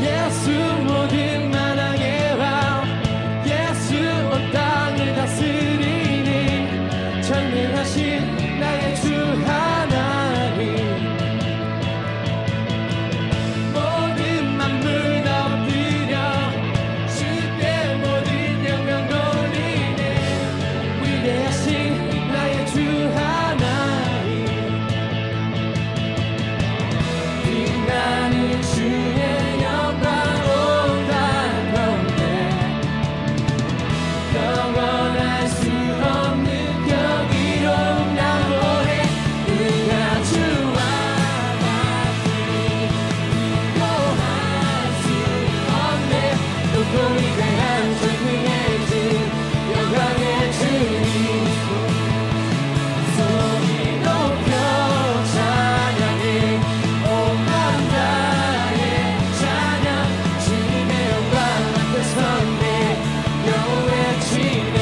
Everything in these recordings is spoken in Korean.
예수 모든 만왕의 왕 예수 온 땅을 다스리니 전능하신 나의 주 하나님 모든 만물 다 엎드려 주께 모든 영광 돌리네 위대하신 나의 주 하나님 빛나는 주의 영원할 수 없는 경이로운 나무에 누가 주와 같으니 비교할 수 없네 높고 위대한 전능의 주 영광의 주님 소리 높여 찬양해 온 마음 다해 찬양 주님의 영광 앞에 섰네 영원의 주님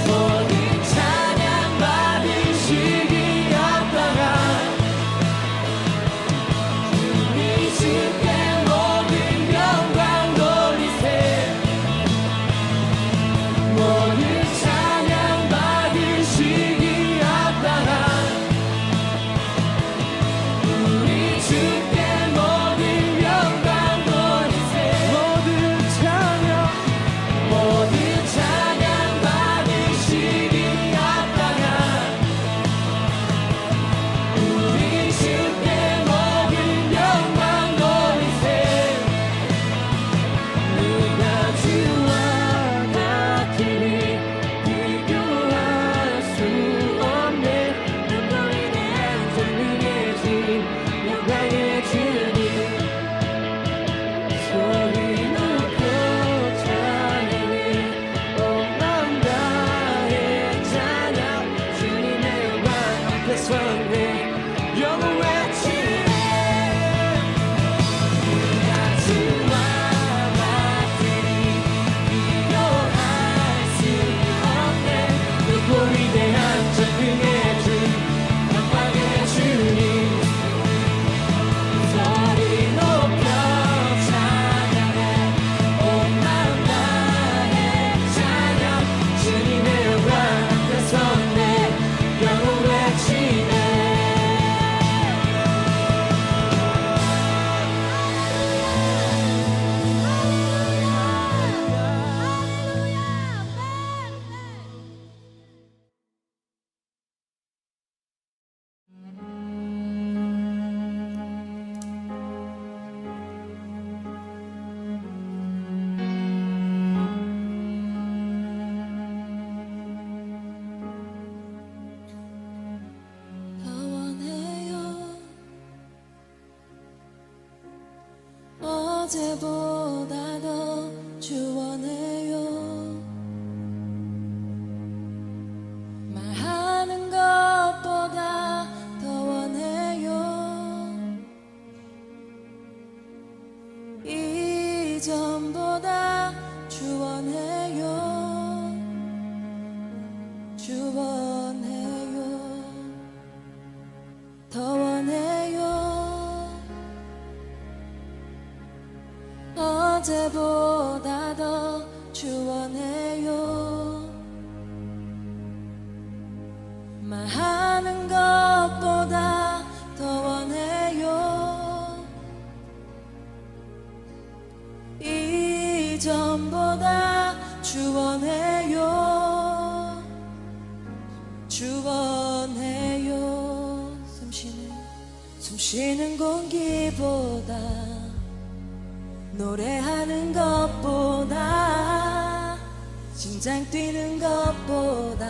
모든 찬양 받으시기 합당한 우리 주께 모든 영광 돌리세 모든 찬양 받으시기 합당한 우리 주께 모든 영광 돌리세 모든 찬양 받으시기 합당한 우리 주께 모든 영광 돌리세 누가 주와 같으니 비교할 수 없네 높고 위대한 전능의 주 영광의 주님 소리 높여 찬양해 온 마음 다해 찬양 주님의 영광 앞에 섰네 영원 외치네 누가 주와 같으니 비교할 수 없네 높고 위대한 전능의 주 영광의 주님 소리 높여 찬양해 온 마음 다해 찬양 주님의 영광 앞에 섰네 영원 외치네 더 원해요 어제보다 더 주원해요 말하는 것보다 더 원해요 이전보다 주원해요 주원해요 더 원해요 어제보다 더 주원해요 말하는 것보다 더 원해요 이전보다 주원해요 주원해요 숨쉬는 공기보다 노래하는 것보다 심장 뛰는 것보다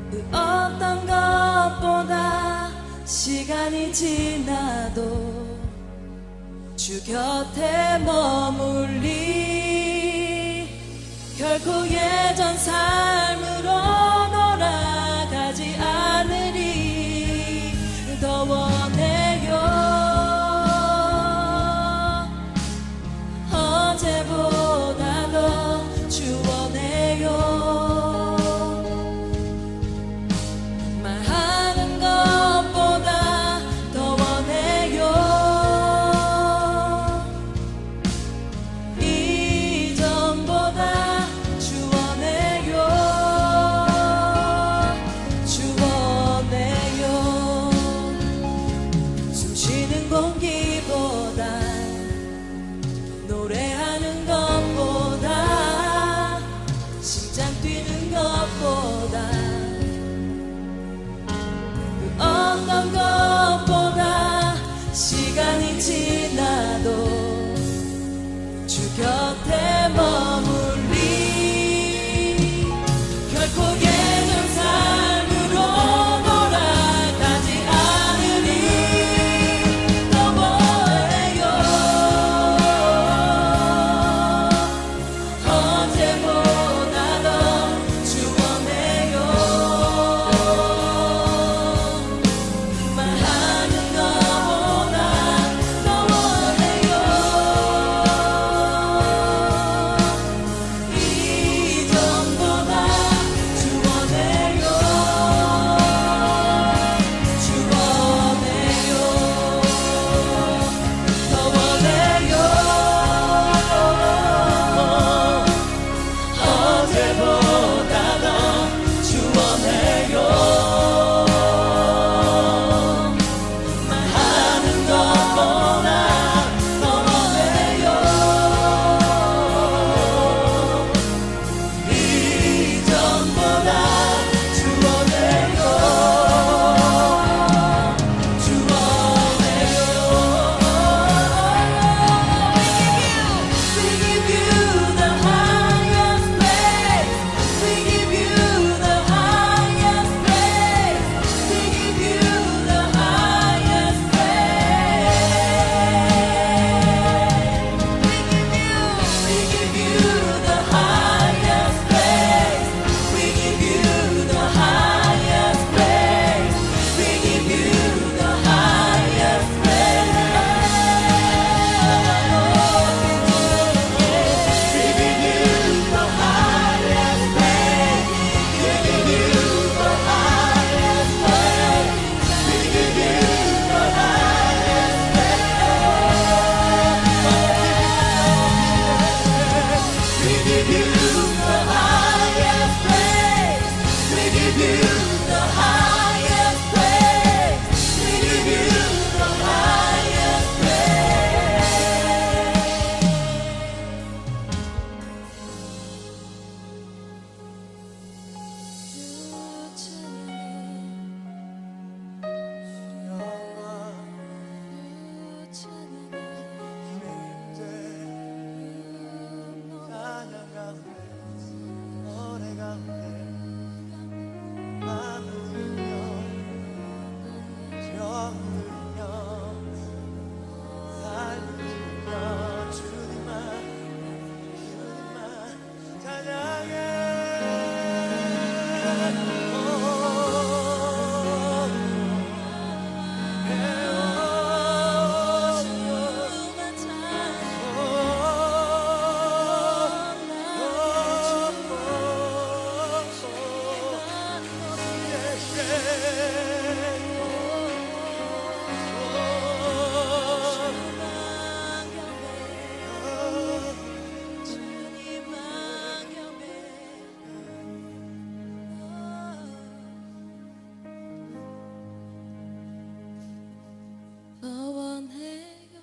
그 어떤 것보다 시간이 지나도 주 곁에 머물리 결코 예전 삶으로 돌아가지 않으리 더 원해요 어제보다 더 주 원해요 말하는 것보다 더 원해요 이전보다 주 원해요 주 원해요 숨 쉬는 공기보다 노래하는 것보다 심장 뛰는 것보다 그 어떤 것보다 시간이 지나도 주 곁에 머물리 결코 예전 삶으로 돌아가지 않으리 더 원해요 어제보다 더 주 원해요 말하는 것보다 더 원해요 이전보다 주 원해요 주 원해요 더 원해요 어제보다 더 주 원해요 말하는 것보다 더 원해요 이전보다 주 원해요 주 원해요 We give you the highest praise We give you the highest praise We give you the highest praise We give you the highest praise We give you the highest praise We give you the highest We give you the highest praise We give you the highest praise We give you the highest 찬양 가운데 노래 가운데 마음을 들려 영을 들려 삶을 들려 주님만 찬양해 더 원해요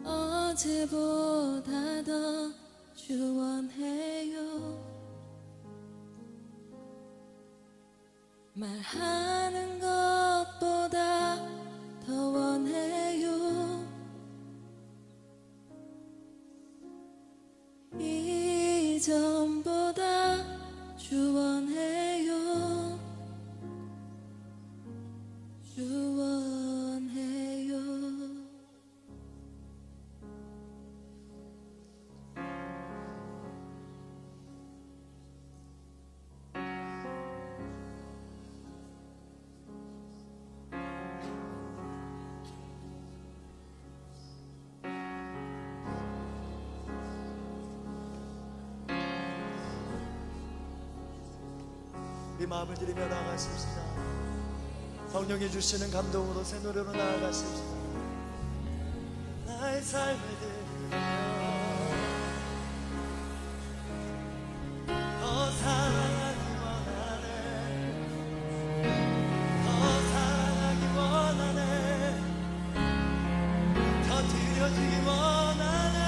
어제보다 더 주 원해요 말하는 것보다 더 원해요 이전보다 주 원해요 우리 마음을 들이며 나아가십시다. 성령이 주시는 감동으로 새 노래로 나아가십시다. 나의 삶을 들이며 더 사랑하기 원하네. 더 사랑하기 원하네. 더 드려주기 원하네.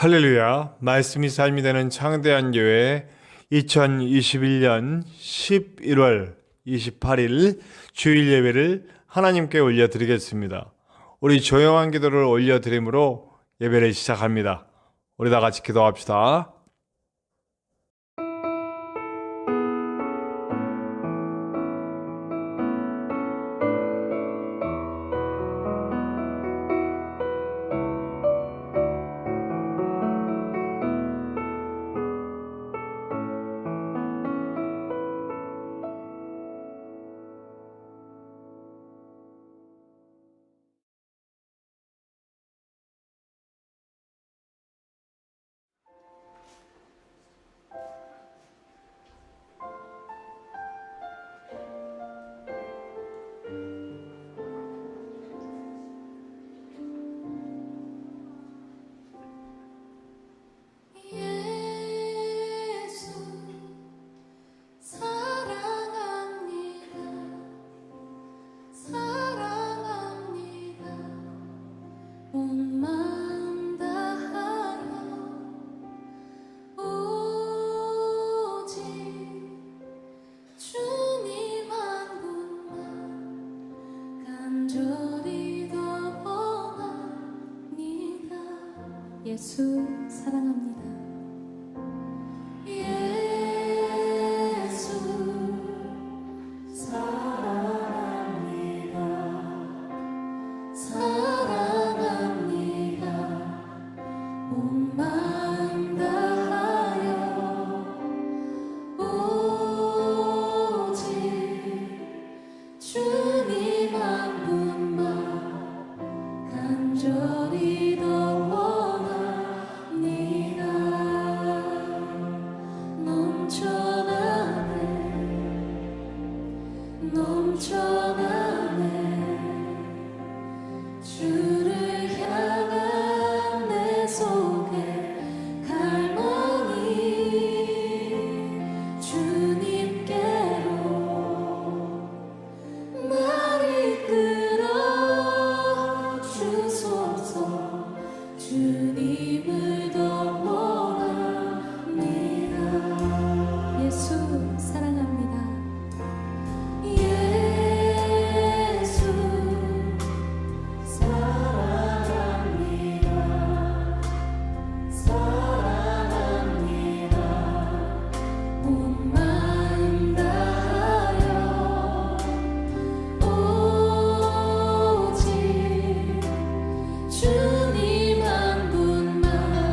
할렐루야. 말씀이 삶이 되는 창대한 교회 2021년 11월 28일 주일 예배를 하나님께 올려드리겠습니다. 우리 조용한 기도를 올려드림으로 예배를 시작합니다. 우리 다 같이 기도합시다. 예수 사랑합니다. 예수 사랑합니다. 사랑합니다. 온 마음 다하여 오직 주님 한 분만 간절히 더 주님을 더 원합니다. 예수 사랑합니다. 예수 사랑합니다. 사랑합니다. 온 마음 다하여 오직 주님 한 분만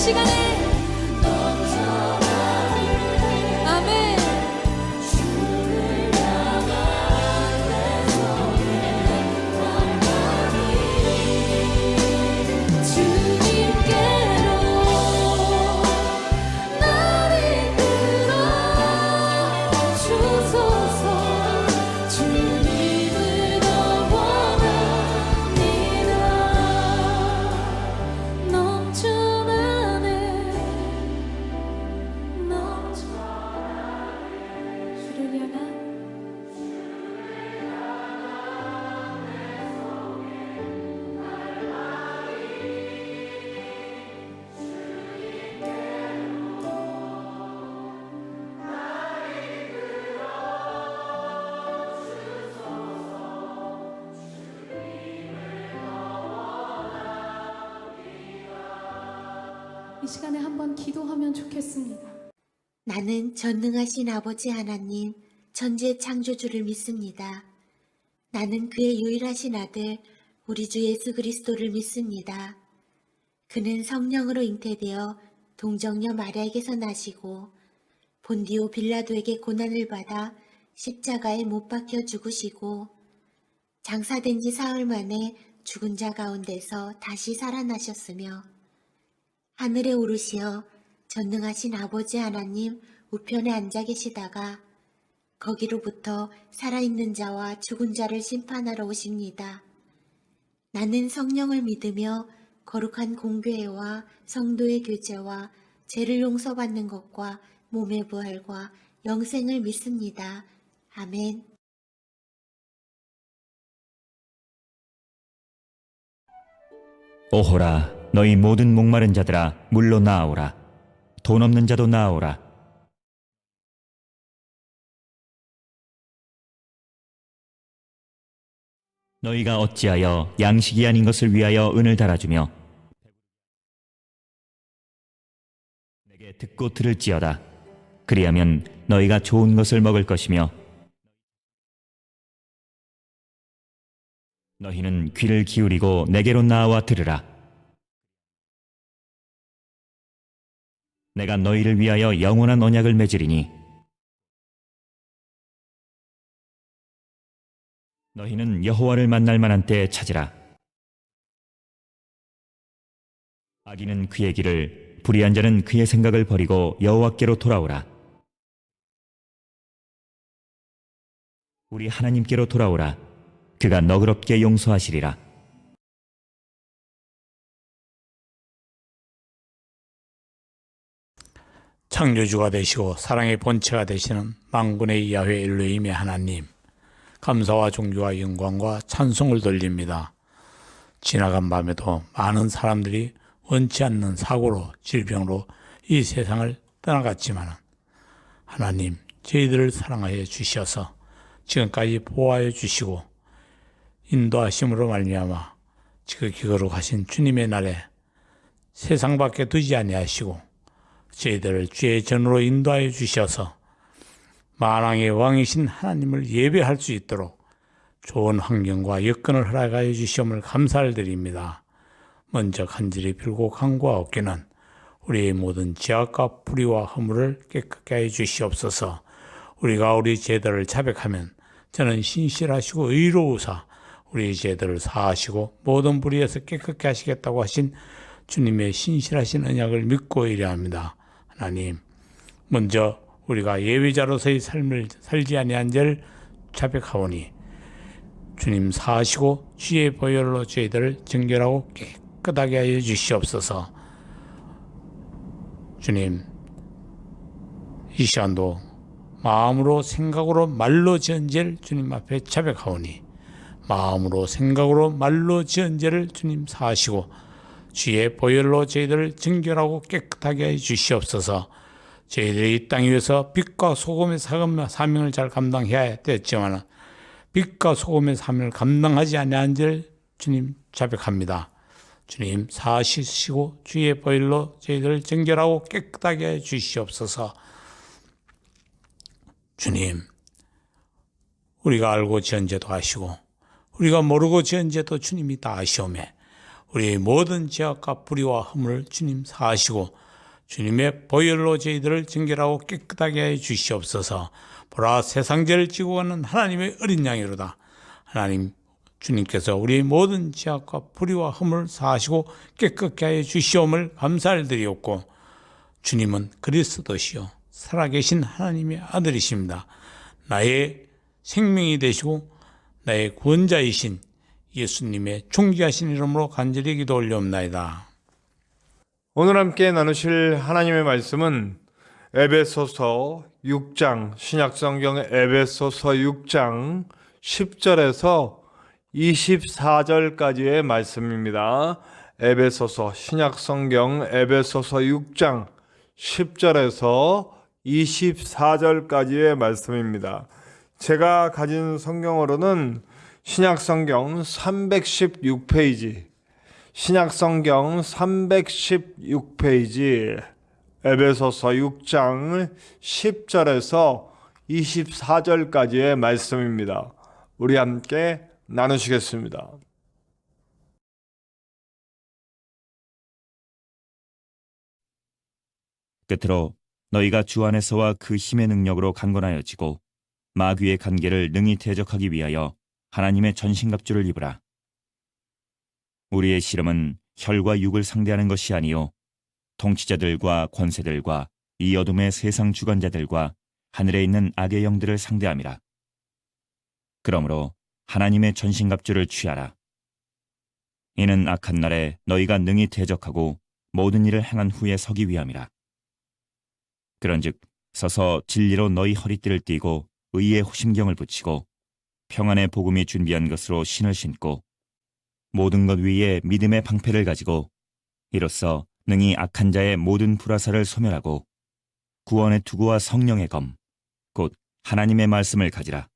시간에 아멘. 주님께로 나를 이끌어 주소서. 주님을 더 원합니다. 넘쳐나네 주를 향한 이 시간에 한번 기도하면 좋겠습니다. 나는 전능하신 아버지 하나님, 천지의 창조주를 믿습니다. 나는 그의 유일하신 아들, 우리 주 예수 그리스도를 믿습니다. 그는 성령으로 잉태되어 동정녀 마리아에게서 나시고 본디오 빌라도에게 고난을 받아 십자가에 못 박혀 죽으시고 장사된 지 사흘 만에 죽은 자 가운데서 다시 살아나셨으며 하늘에 오르시어 전능하신 아버지 하나님 우편에 앉아 계시다가 거기로부터 살아있는 자와 죽은 자를 심판하러 오십니다. 나는 성령을 믿으며 거룩한 공교회와 성도의 교제와 죄를 용서받는 것과 몸의 부활과 영생을 믿습니다. 아멘. 오호라 너희 모든 목마른 자들아 물로 나아오라. 돈 없는 자도 나아오라. 너희가 어찌하여 양식이 아닌 것을 위하여 은을 달아주며 내게 듣고 들을지어다. 그리하면 너희가 좋은 것을 먹을 것이며 너희는 귀를 기울이고 내게로 나와 들으라. 내가 너희를 위하여 영원한 언약을 맺으리니 너희는 여호와를 만날 만한 때에 찾으라. 악인은 그의 길을, 불의한 자는 그의 생각을 버리고 여호와께로 돌아오라. 우리 하나님께로 돌아오라. 그가 너그럽게 용서하시리라. 창조주가 되시고 사랑의 본체가 되시는 만군의 야훼 엘로힘의 하나님, 감사와 존귀와 영광과 찬송을 돌립니다. 지나간 밤에도 많은 사람들이 원치 않는 사고로 질병으로 이 세상을 떠나갔지만 하나님, 저희들을 사랑하여 주셔서 지금까지 보호하여 주시고 인도하심으로 말미암아 지극히 거룩하신 주님의 날에 세상 밖에 두지 아니하시고 저희들을 주의 전으로 인도하여 주셔서 만왕의 왕이신 하나님을 예배할 수 있도록 좋은 환경과 여건을 허락하여 주시옵을 감사를 드립니다. 먼저 간절히 빌고 간구하옵기는 우리의 모든 죄악과 불의와 허물을 깨끗게 하여 주시옵소서. 우리가 우리 죄들을 자백하면 저는 신실하시고 의로우사 우리 죄들을 사하시고 모든 불의에서 깨끗게 하시겠다고 하신 주님의 신실하신 언약을 믿고 이래합니다. 하나님, 먼저 우리가 예외자로서의 삶을 살지 아니한 죄를 자백하오니 주님 사하시고 주의 보혈로 저희들을 정결하고 깨끗하게 하여 주시옵소서. 주님, 이 시간도 마음으로 생각으로 말로 지은 죄를 주님 앞에 자백하오니 마음으로 생각으로 말로 지은 죄를 주님 사하시고 주의 보혈로 저희들을 정결하고 깨끗하게 해 주시옵소서. 저희들이 이 땅 위에서 빛과 소금의 사명을 잘 감당해야 됐지만 빛과 소금의 사명을 감당하지 아니한 죄를 주님 자백합니다. 주님 사하시고 주의 보혈로 저희들을 정결하고 깨끗하게 해 주시옵소서. 주님, 우리가 알고 지은 죄도 아시고 우리가 모르고 지은 죄도 주님이 다 아시오매 우리 모든 죄악과 불의와 허물을 주님 사하시고 주님의 보혈로 저희들을 정결하고 깨끗하게 해 주시옵소서. 보라, 세상 죄를 지고 가는 하나님의 어린 양이로다. 하나님 주님께서 우리 모든 죄악과 불의와 허물을 사하시고 깨끗게 하여 주시옵을 감사를 드리옵고, 주님은 그리스도시요 살아계신 하나님의 아들이십니다. 나의 생명이 되시고 나의 구원자이신 예수님의 존귀하신 이름으로 간절히 기도 올려옵나이다. 오늘 함께 나누실 하나님의 말씀은 에베소서 6장, 신약성경 에베소서 6장 10절에서 24절까지의 말씀입니다. 에베소서, 신약성경 에베소서 6장 10절에서 24절까지의 말씀입니다. 제가 가진 성경으로는 신약성경 316페이지, 신약성경 316페이지, 에베소서 6장 10절에서 24절까지의 말씀입니다. 우리 함께 나누시겠습니다. 끝으로 너희가 주 안에서와 그 힘의 능력으로 강건하여지고 마귀의 간계를 능히 대적하기 위하여 하나님의 전신갑주를 입으라. 우리의 씨름은 혈과 육을 상대하는 것이 아니요 통치자들과 권세들과 이 어둠의 세상 주관자들과 하늘에 있는 악의 영들을 상대함이라. 그러므로 하나님의 전신갑주를 취하라. 이는 악한 날에 너희가 능히 대적하고 모든 일을 행한 후에 서기 위함이라. 그런즉 서서 진리로 너희 허리띠를 띠고 의의 호심경을 붙이고 평안의 복음이 준비한 것으로 신을 신고 모든 것 위에 믿음의 방패를 가지고 이로써 능히 악한 자의 모든 불화살을 소멸하고 구원의 투구와 성령의 검 곧 하나님의 말씀을 가지라.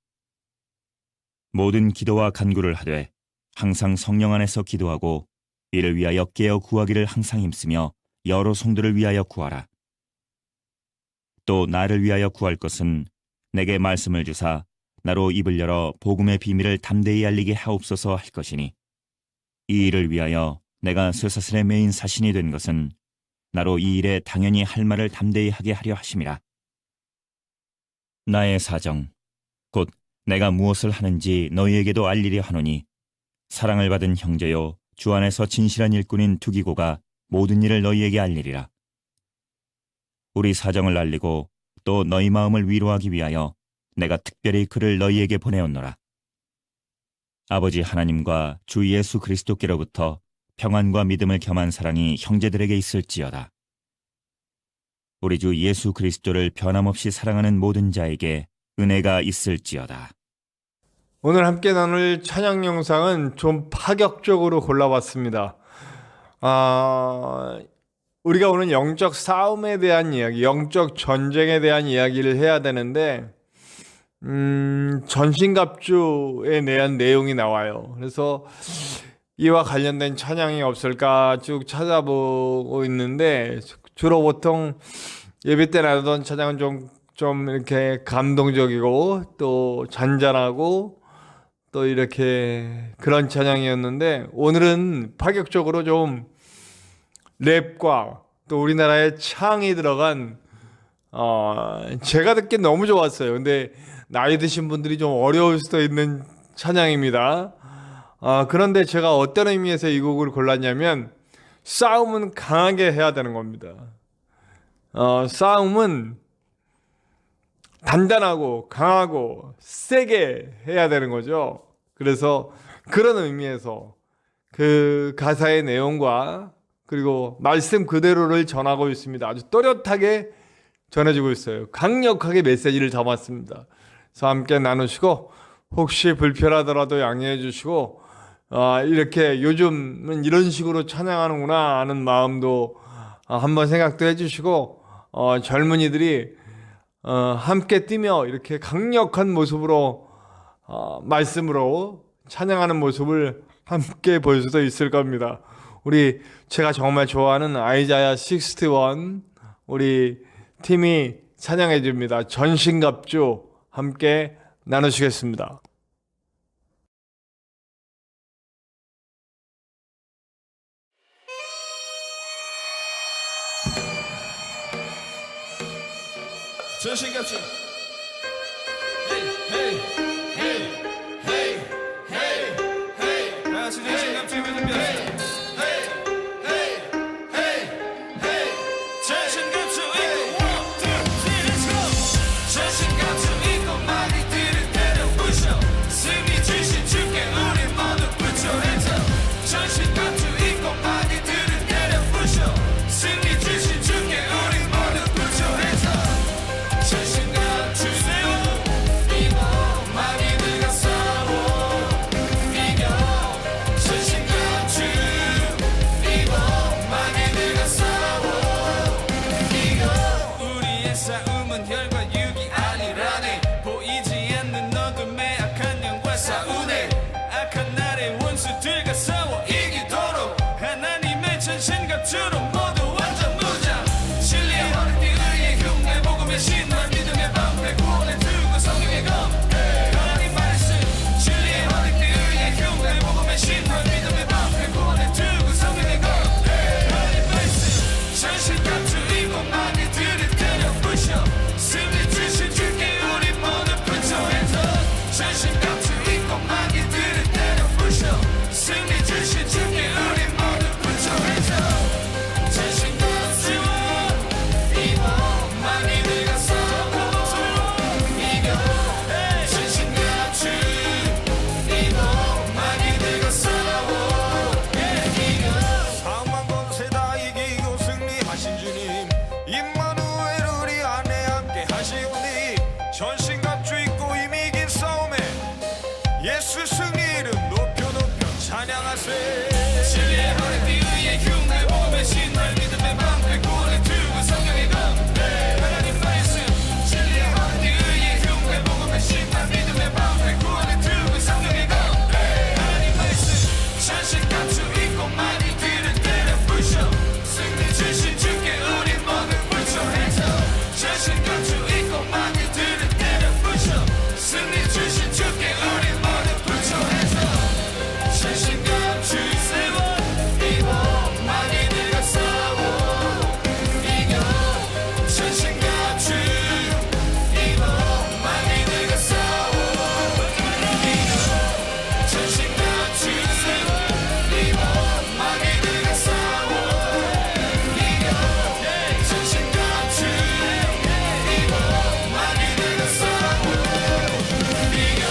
모든 기도와 간구를 하되 항상 성령 안에서 기도하고 이를 위하여 깨어 구하기를 항상 힘쓰며 여러 성도를 위하여 구하라. 또 나를 위하여 구할 것은 내게 말씀을 주사 나로 입을 열어 복음의 비밀을 담대히 알리게 하옵소서 할 것이니, 이 일을 위하여 내가 쇠사슬의 메인 사신이 된 것은 나로 이 일에 당연히 할 말을 담대히 하게 하려 하심이라. 나의 사정 곧 내가 무엇을 하는지 너희에게도 알리려 하노니, 사랑을 받은 형제요 주 안에서 진실한 일꾼인 두기고가 모든 일을 너희에게 알리리라. 우리 사정을 알리고 또 너희 마음을 위로하기 위하여 내가 특별히 그를 너희에게 보내었노라. 아버지 하나님과 주 예수 그리스도께로부터 평안과 믿음을 겸한 사랑이 형제들에게 있을지어다. 우리 주 예수 그리스도를 변함없이 사랑하는 모든 자에게 은혜가 있을지어다. 오늘 함께 나눌 찬양 영상은 좀 파격적으로 골라봤습니다. 우리가 오늘 영적 싸움에 대한 이야기, 영적 전쟁에 대한 이야기를 해야 되는데 전신갑주에 대한 내용이 나와요. 그래서 이와 관련된 찬양이 없을까 쭉 찾아보고 있는데, 주로 보통 예배 때 나누던 찬양은 좀 이렇게 감동적이고 또 잔잔하고 또 이렇게 그런 찬양이었는데, 오늘은 파격적으로 좀 랩과 또 우리나라의 창이 들어간 제가 듣기 너무 좋았어요. 근데 나이 드신 분들이 좀 어려울 수도 있는 찬양입니다. 그런데 제가 어떤 의미에서 이 곡을 골랐냐면, 싸움은 강하게 해야 되는 겁니다. 싸움은 단단하고 강하고 세게 해야 되는 거죠. 그래서 그런 의미에서 그 가사의 내용과 그리고 말씀 그대로를 전하고 있습니다. 아주 또렷하게 전해주고 있어요. 강력하게 메시지를 담았습니다. 그래서 함께 나누시고, 혹시 불편하더라도 양해해 주시고, 이렇게 요즘은 이런 식으로 찬양하는구나 하는 마음도 한번 생각도 해주시고, 젊은이들이 함께 뛰며 이렇게 강력한 모습으로 말씀으로 찬양하는 모습을 함께 볼 수도 있을 겁니다. 제가 정말 좋아하는 아이자야 61 우리 팀이 찬양해 줍니다. 전신갑주 함께 나누시겠습니다. 전신갑주 헤이 헤이 헤이 헤이 헤이 헤이 다시 전신갑주 준비하세요 헤이 헤이 헤이 헤이 전신갑주 입고 1, 2, 3 let's go 전신갑주 입고 마귀들을 때려 부셔 승리 주신 주께 우리 모두 put your hands up 전신갑주 입고 마귀들을 때려 부셔 승리 주신 주께 우리 모두 put your hands up 전신갑 주세요 이모 마귀들과 싸워 이겨 전신갑 주 이모 마귀들과 싸워 이겨 우리의 싸움은 혈과 육이 아니라네 보이지 않는 어둠의 악한 영과 싸우네 악한 날의 원수들과 싸워 이기도록 하나님의 전신갑주로 모두 완전 무장 진리의 허리띠 의의 흉내 복음의 신발 믿음의 방패 구원의 투구 성령의 검 하나님 말씀 진리의 허리띠 의의 흉내 복음의 신발 믿음의 방패 구원의 투구 성령의 검 하나님 말씀 전신갑주 입고 마귀들을 때려 부셔 승리 주신 주께 우리 모두 put your hands up 전신갑주 입고 마귀들을 때려 부셔 승리 주신 주께 우리 모두 put your hands up 전신갑주와 이모 마귀들과 싸워 이겨 전신갑주 이모 마귀들과 싸워 이겨 사망 권세 다 이기고 승리하신 주님 임마누엘 우리 안에 함께 하시오니 전신갑주 입고 이미 이긴 싸움에 예수 승리 이름 높여 찬양하세 진리의 허리띠 의의 흉내 복음의 신발 믿음의 방패 구원의 투구 성령의 검 하나님 말씀 진리의 허리띠 의의 흉내 복음의 신발 믿음의 방패 구원의 투구 성령의 검 하나님 말씀 전신갑주 입고 마귀들을 때려 부셔 승리 주신 주께 우리 모두 put your hands up 전신갑주 입고 마귀들을 때려 부셔 승리 주신 주께 우리 모두 put your hands up 전신갑주 세워 이모 마귀들과 싸워 이겨 전신갑주 이모 마귀들과 싸워 이겨 전신갑주 세워 이모 마귀들과 싸워 이겨 전신갑주 이모 마귀들과 싸워 이겨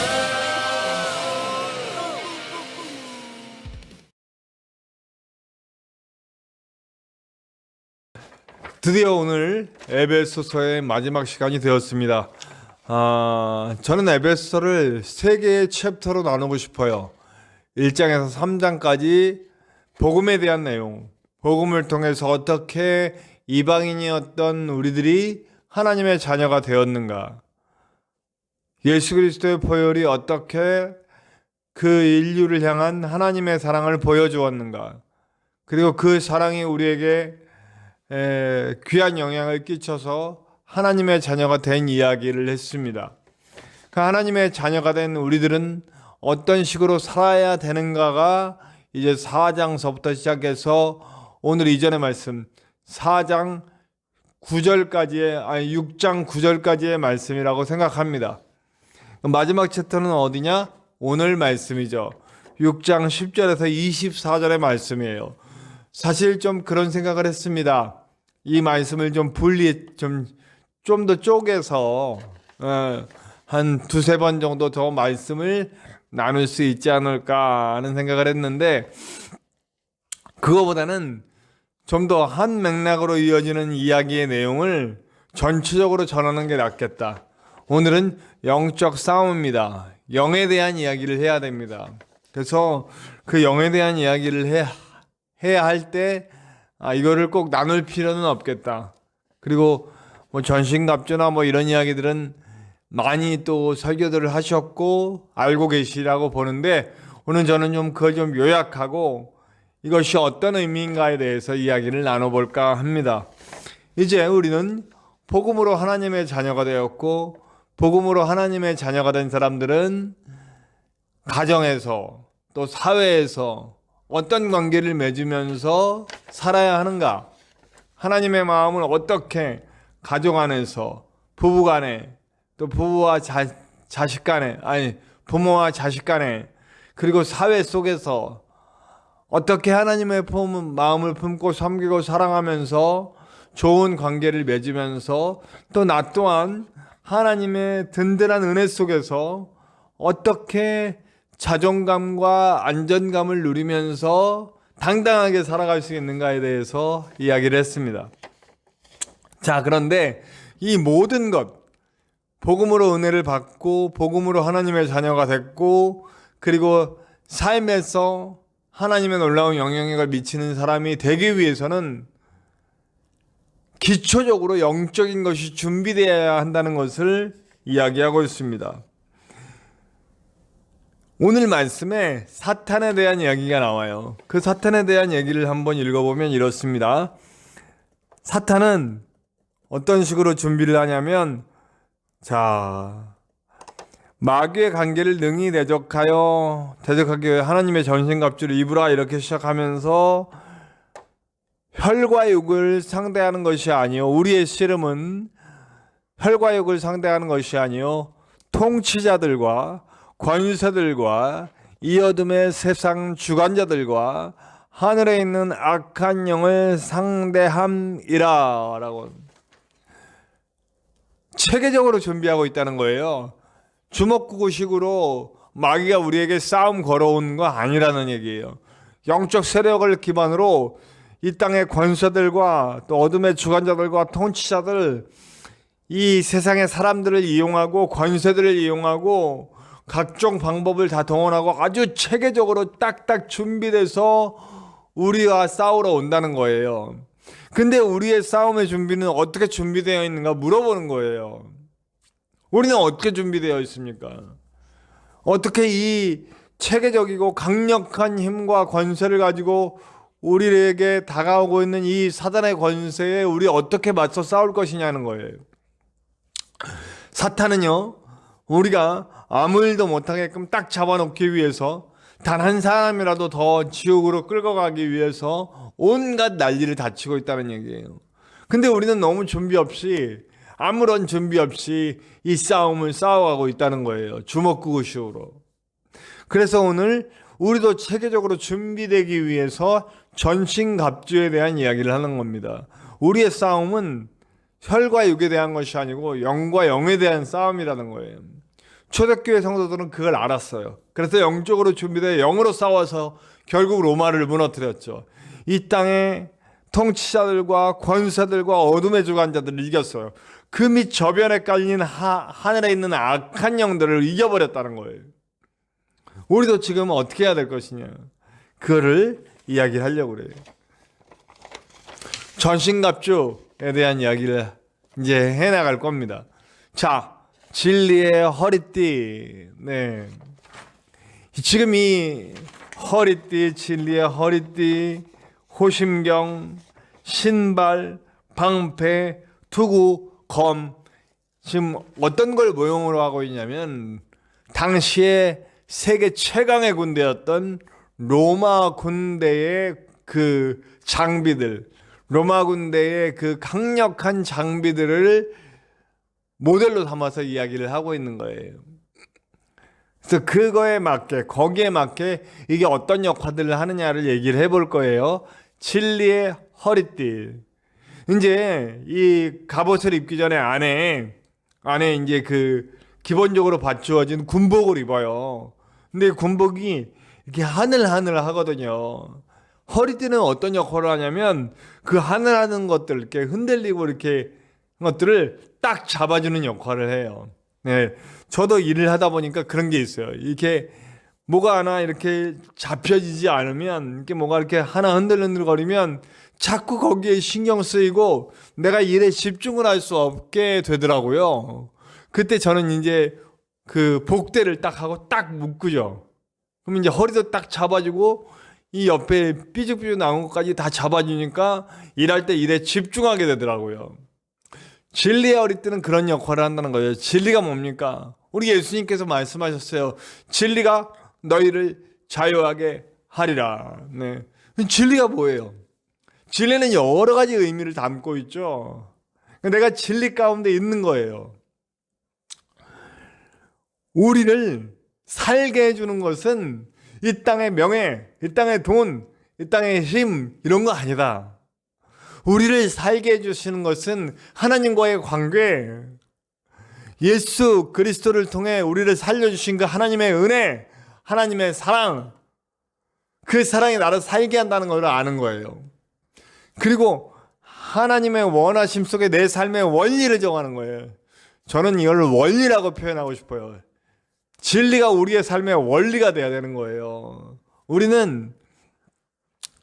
드디어 오늘 에베소서의 마지막 시간이 되었습니다. 저는 에베소서를 3개의 챕터로 나누고 싶어요. 1장에서 3장까지 복음에 대한 내용, 복음을 통해서 어떻게 이방인이었던 우리들이 하나님의 자녀가 되었는가, 예수 그리스도의 보혈이 어떻게 그 인류를 향한 하나님의 사랑을 보여주었는가, 그리고 그 사랑이 우리에게 귀한 영향을 끼쳐서 하나님의 자녀가 된 이야기를 했습니다. 그 하나님의 자녀가 된 우리들은 어떤 식으로 살아야 되는가가 이제 4장서부터 시작해서 오늘 이전의 말씀 4장 9절까지의 6장 9절까지의 말씀이라고 생각합니다. 마지막 챕터는 어디냐? 오늘 말씀이죠. 6장 10절에서 24절의 말씀이에요. 사실 좀 그런 생각을 했습니다. 이 말씀을 좀 좀 더 쪼개서 한 두세 번 정도 더 말씀을 나눌 수 있지 않을까 하는 생각을 했는데, 그거보다는 좀 더 한 맥락으로 이어지는 이야기의 내용을 전체적으로 전하는 게 낫겠다. 오늘은 영적 싸움입니다. 영에 대한 이야기를 해야 됩니다. 그래서 그 영에 대한 이야기를 해야 할 때 이거를 꼭 나눌 필요는 없겠다. 그리고 뭐 전신갑주나 뭐 이런 이야기들은 많이 또 설교들을 하셨고 알고 계시라고 보는데, 오늘 저는 좀 그걸 좀 요약하고 이것이 어떤 의미인가에 대해서 이야기를 나눠볼까 합니다. 이제 우리는 복음으로 하나님의 자녀가 되었고, 복음으로 하나님의 자녀가 된 사람들은 가정에서 또 사회에서 어떤 관계를 맺으면서 살아야 하는가? 하나님의 마음을 어떻게 가족 안에서, 부부 간에, 또 부부와 자식 간에, 아니 부모와 자식 간에, 그리고 사회 속에서 어떻게 하나님의 마음을 품고 섬기고 사랑하면서 좋은 관계를 맺으면서 또 나 또한 하나님의 든든한 은혜 속에서 어떻게 자존감과 안전감을 누리면서 당당하게 살아갈 수 있는가에 대해서 이야기를 했습니다. 자, 그런데 이 모든 것, 복음으로 은혜를 받고 복음으로 하나님의 자녀가 됐고 그리고 삶에서 하나님의 놀라운 영향력을 미치는 사람이 되기 위해서는 기초적으로 영적인 것이 준비되어야 한다는 것을 이야기하고 있습니다. 오늘 말씀에 사탄에 대한 이야기가 나와요. 그 사탄에 대한 얘기를 한번 읽어보면 이렇습니다. 사탄은 어떤 식으로 준비를 하냐면, 자, 마귀의 관계를 능히 대적하기 위해 하나님의 전신갑주를 입으라 이렇게 시작하면서 혈과 육을 상대하는 것이 아니요, 우리의 씨름은 혈과 육을 상대하는 것이 아니요 통치자들과 권세들과 이 어둠의 세상 주관자들과 하늘에 있는 악한 영을 상대함이라 라고 체계적으로 준비하고 있다는 거예요. 주먹구구식으로 마귀가 우리에게 싸움 걸어온 거 아니라는 얘기예요. 영적 세력을 기반으로 이 땅의 권세들과 또 어둠의 주관자들과 통치자들, 이 세상의 사람들을 이용하고 권세들을 이용하고 각종 방법을 다 동원하고 아주 체계적으로 딱딱 준비돼서 우리와 싸우러 온다는 거예요. 근데 우리의 싸움의 준비는 어떻게 준비되어 있는가 물어보는 거예요. 우리는 어떻게 준비되어 있습니까? 어떻게 이 체계적이고 강력한 힘과 권세를 가지고 우리에게 다가오고 있는 이 사단의 권세에 우리 어떻게 맞서 싸울 것이냐는 거예요. 사탄은요, 우리가 아무 일도 못하게끔 딱 잡아놓기 위해서 단 한 사람이라도 더 지옥으로 끌고 가기 위해서 온갖 난리를 다 치고 있다는 얘기예요. 근데 우리는 너무 준비 없이, 아무런 준비 없이 이 싸움을 싸워가고 있다는 거예요. 주먹구구식으로. 그래서 오늘 우리도 체계적으로 준비되기 위해서 전신갑주에 대한 이야기를 하는 겁니다. 우리의 싸움은 혈과 육에 대한 것이 아니고 영과 영에 대한 싸움이라는 거예요. 초대교회 성도들은 그걸 알았어요. 그래서 영적으로 준비되어 영으로 싸워서 결국 로마를 무너뜨렸죠. 이 땅의 통치자들과 권세들과 어둠의 주관자들을 이겼어요. 그 밑 저변에 깔린 하늘에 있는 악한 영들을 이겨버렸다는 거예요. 우리도 지금 어떻게 해야 될 것이냐, 그거를 이야기를 하려고 그래요. 전신갑주에 대한 이야기를 이제 해나갈 겁니다. 자, 진리의 허리띠. 네. 지금 이 허리띠, 진리의 허리띠, 호심경, 신발, 방패, 투구, 검, 지금 어떤 걸 모형으로 하고 있냐면 당시에 세계 최강의 군대였던 로마 군대의 그 장비들, 로마 군대의 그 강력한 장비들을 모델로 삼아서 이야기를 하고 있는 거예요. 그래서 그거에 맞게, 거기에 맞게 이게 어떤 역할들을 하느냐를 얘기를 해볼 거예요. 진리의 허리띠. 이제 이 갑옷을 입기 전에 안에 이제 그 기본적으로 받쳐진 군복을 입어요. 근데 군복이 이렇게 하늘하늘 하거든요. 허리띠는 어떤 역할을 하냐면 그 하늘하는 것들, 이렇게 흔들리고 이렇게 것들을 딱 잡아주는 역할을 해요. 네, 저도 일을 하다 보니까 그런 게 있어요. 이렇게 뭐가 하나 이렇게 잡혀지지 않으면, 이렇게 뭐가 이렇게 하나 흔들흔들거리면 자꾸 거기에 신경 쓰이고 내가 일에 집중을 할 수 없게 되더라고요. 그때 저는 이제 그 복대를 딱 하고 딱 묶죠. 그럼 이제 허리도 딱 잡아주고 이 옆에 삐죽삐죽 나온 것까지 다 잡아주니까 일할 때 일에 집중하게 되더라고요. 진리의 허리띠는 그런 역할을 한다는 거예요. 진리가 뭡니까? 우리 예수님께서 말씀하셨어요. 진리가 너희를 자유하게 하리라. 네. 진리가 뭐예요? 진리는 여러 가지 의미를 담고 있죠. 내가 진리 가운데 있는 거예요. 우리를 살게 해주는 것은 이 땅의 명예, 이 땅의 돈, 이 땅의 힘 이런 거 아니다. 우리를 살게 해주시는 것은 하나님과의 관계, 예수 그리스도를 통해 우리를 살려주신 그 하나님의 은혜, 하나님의 사랑, 그 사랑이 나를 살게 한다는 것을 아는 거예요. 그리고 하나님의 원하심 속에 내 삶의 원리를 정하는 거예요. 저는 이걸 원리라고 표현하고 싶어요. 진리가 우리의 삶의 원리가 돼야 되는 거예요. 우리는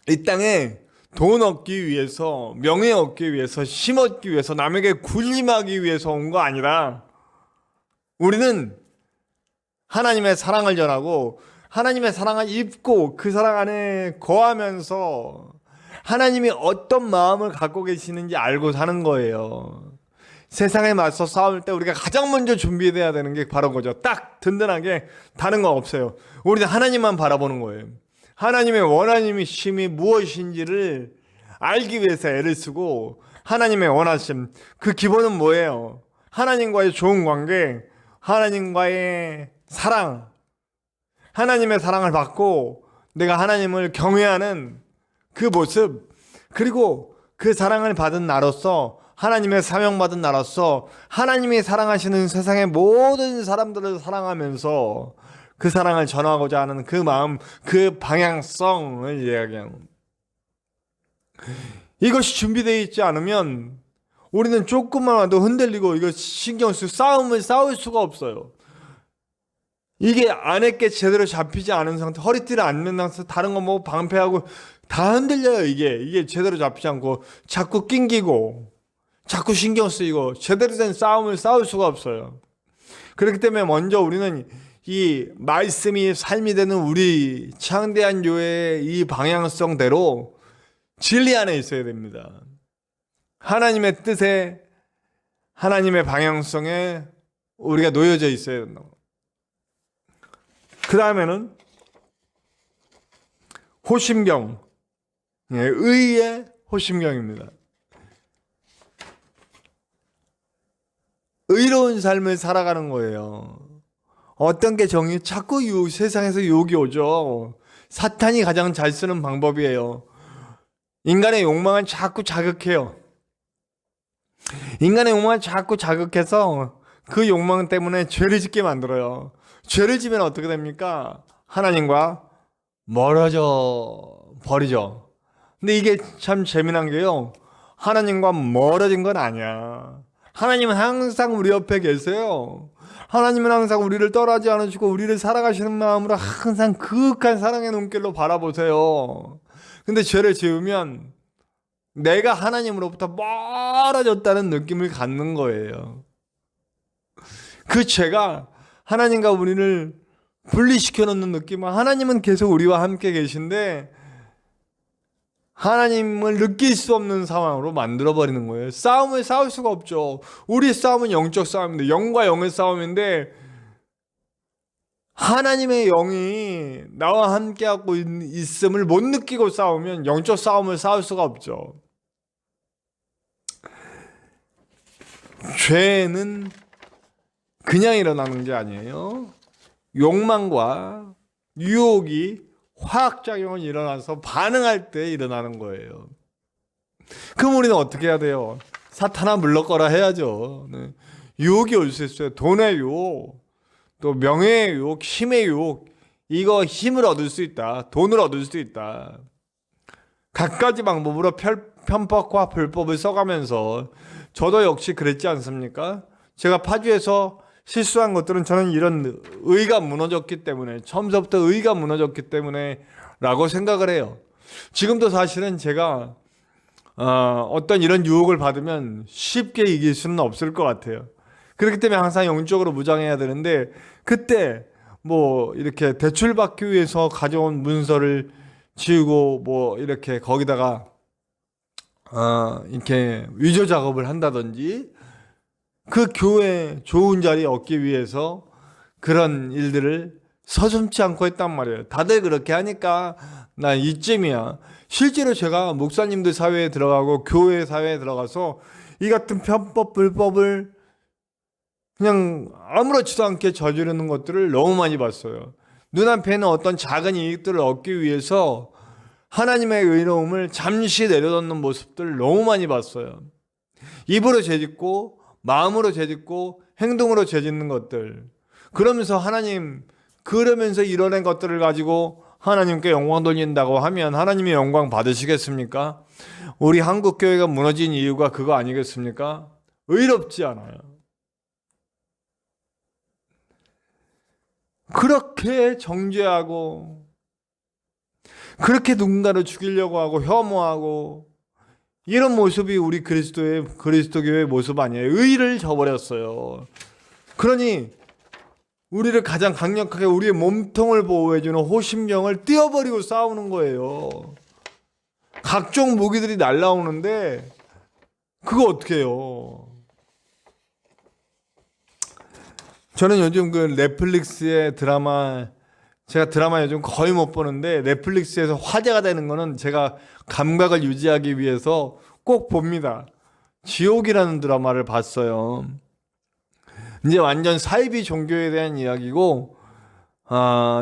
이 땅에 돈 얻기 위해서, 명예 얻기 위해서, 힘 얻기 위해서, 남에게 군림하기 위해서 온 거 아니라 우리는 하나님의 사랑을 전하고 하나님의 사랑을 입고 그 사랑 안에 거하면서 하나님이 어떤 마음을 갖고 계시는지 알고 사는 거예요. 세상에 맞서 싸울 때 우리가 가장 먼저 준비해야 되는 게 바로 그거죠. 딱 든든하게, 다른 거 없어요. 우리는 하나님만 바라보는 거예요. 하나님의 원하심이 무엇인지를 알기 위해서 애를 쓰고, 하나님의 원하심, 그 기본은 뭐예요? 하나님과의 좋은 관계, 하나님과의 사랑, 하나님의 사랑을 받고 내가 하나님을 경외하는 그 모습, 그리고 그 사랑을 받은 나로서, 하나님의 사명받은 나로서 하나님이 사랑하시는 세상의 모든 사람들을 사랑하면서 그 사랑을 전하고자 하는 그 마음, 그 방향성을 이야기하는, 이것이 준비되어 있지 않으면 우리는 조금만 와도 흔들리고 이거 신경 쓰고 싸움을 싸울 수가 없어요. 이게 안에 게 제대로 잡히지 않은 상태, 허리띠를 안 맨 상태, 다른 거 뭐 방패하고 다 흔들려요. 이게 제대로 잡히지 않고 자꾸 낑기고 자꾸 신경 쓰이고 제대로 된 싸움을 싸울 수가 없어요. 그렇기 때문에 먼저 우리는 이 말씀이 삶이 되는 우리 창대한 교회의 이 방향성대로 진리 안에 있어야 됩니다. 하나님의 뜻에, 하나님의 방향성에 우리가 놓여져 있어야 된다고. 그 다음에는 호심경, 의의 호심경입니다. 의로운 삶을 살아가는 거예요. 어떤 게 정의? 자꾸 세상에서 유혹이 오죠. 사탄이 가장 잘 쓰는 방법이에요. 인간의 욕망을 자꾸 자극해요. 인간의 욕망을 자꾸 자극해서 그 욕망 때문에 죄를 짓게 만들어요. 죄를 지면 어떻게 됩니까? 하나님과 멀어져 버리죠. 근데 이게 참 재미난 게요, 하나님과 멀어진 건 아니야. 하나님은 항상 우리 옆에 계세요. 하나님은 항상 우리를 떠나지 않으시고 우리를 사랑하시는 마음으로 항상 그윽한 사랑의 눈길로 바라보세요. 근데 죄를 지으면 내가 하나님으로부터 멀어졌다는 느낌을 갖는 거예요. 그 죄가 하나님과 우리를 분리시켜 놓는 느낌은, 하나님은 계속 우리와 함께 계신데 하나님을 느낄 수 없는 상황으로 만들어버리는 거예요. 싸움을 싸울 수가 없죠. 우리의 싸움은 영적 싸움인데, 영과 영의 싸움인데 하나님의 영이 나와 함께하고 있음을 못 느끼고 싸우면 영적 싸움을 싸울 수가 없죠. 죄는 그냥 일어나는 게 아니에요. 욕망과 유혹이 화학작용을 일어나서 반응할 때 일어나는 거예요. 그럼 우리는 어떻게 해야 돼요? 사탄아 물러거라 해야죠. 네. 유혹이 올 수 있어요. 돈의 유혹, 또 명예의 유혹, 힘의 유혹. 이거 힘을 얻을 수 있다, 돈을 얻을 수 있다. 갖가지 방법으로 편법과 불법을 써가면서, 저도 역시 그랬지 않습니까? 제가 파주에서 실수한 것들은 저는 이런 의가 무너졌기 때문에, 처음부터 의가 무너졌기 때문에 라고 생각을 해요. 지금도 사실은 제가 어떤 이런 유혹을 받으면 쉽게 이길 수는 없을 것 같아요. 그렇기 때문에 항상 영적으로 무장해야 되는데, 그때 뭐 이렇게 대출받기 위해서 가져온 문서를 지우고 뭐 이렇게 거기다가 이렇게 위조 작업을 한다든지, 그 교회 좋은 자리 얻기 위해서 그런 일들을 서슴지 않고 했단 말이에요. 다들 그렇게 하니까 나 이쯤이야. 실제로 제가 목사님들 사회에 들어가고 교회 사회에 들어가서 이 같은 편법, 불법을 그냥 아무렇지도 않게 저지르는 것들을 너무 많이 봤어요. 눈앞에는 어떤 작은 이익들을 얻기 위해서 하나님의 의로움을 잠시 내려놓는 모습들을 너무 많이 봤어요. 입으로 죄짓고 마음으로 죄짓고 행동으로 죄짓는 것들. 그러면서 그러면서 이뤄낸 것들을 가지고 하나님께 영광 돌린다고 하면 하나님의 영광 받으시겠습니까? 우리 한국 교회가 무너진 이유가 그거 아니겠습니까? 의롭지 않아요. 그렇게 정죄하고 그렇게 누군가를 죽이려고 하고 혐오하고 이런 모습이 우리 그리스도교의 모습 아니에요. 의를 저버렸어요. 그러니 우리를 가장 강력하게 우리의 몸통을 보호해주는 호심경을 띄어버리고 싸우는 거예요. 각종 무기들이 날라오는데 그거 어떻게 해요? 저는 요즘 그 넷플릭스의 제가 드라마 요즘 거의 못 보는데 넷플릭스에서 화제가 되는 거는 제가 감각을 유지하기 위해서 꼭 봅니다. 지옥이라는 드라마를 봤어요. 이제 완전 사이비 종교에 대한 이야기고,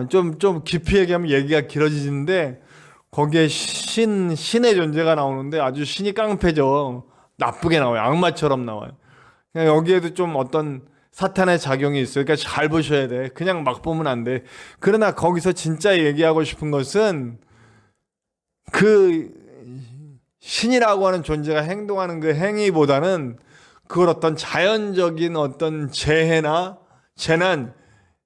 좀 깊이 얘기하면 얘기가 길어지는데, 거기에 신의 존재가 나오는데 아주 신이 깡패죠. 나쁘게 나와요. 악마처럼 나와요. 그냥 여기에도 좀 어떤 사탄의 작용이 있어요. 그러니까 잘 보셔야 돼. 그냥 막 보면 안 돼. 그러나 거기서 진짜 얘기하고 싶은 것은 그 신이라고 하는 존재가 행동하는 그 행위보다는 그걸 어떤 자연적인 어떤 재해나 재난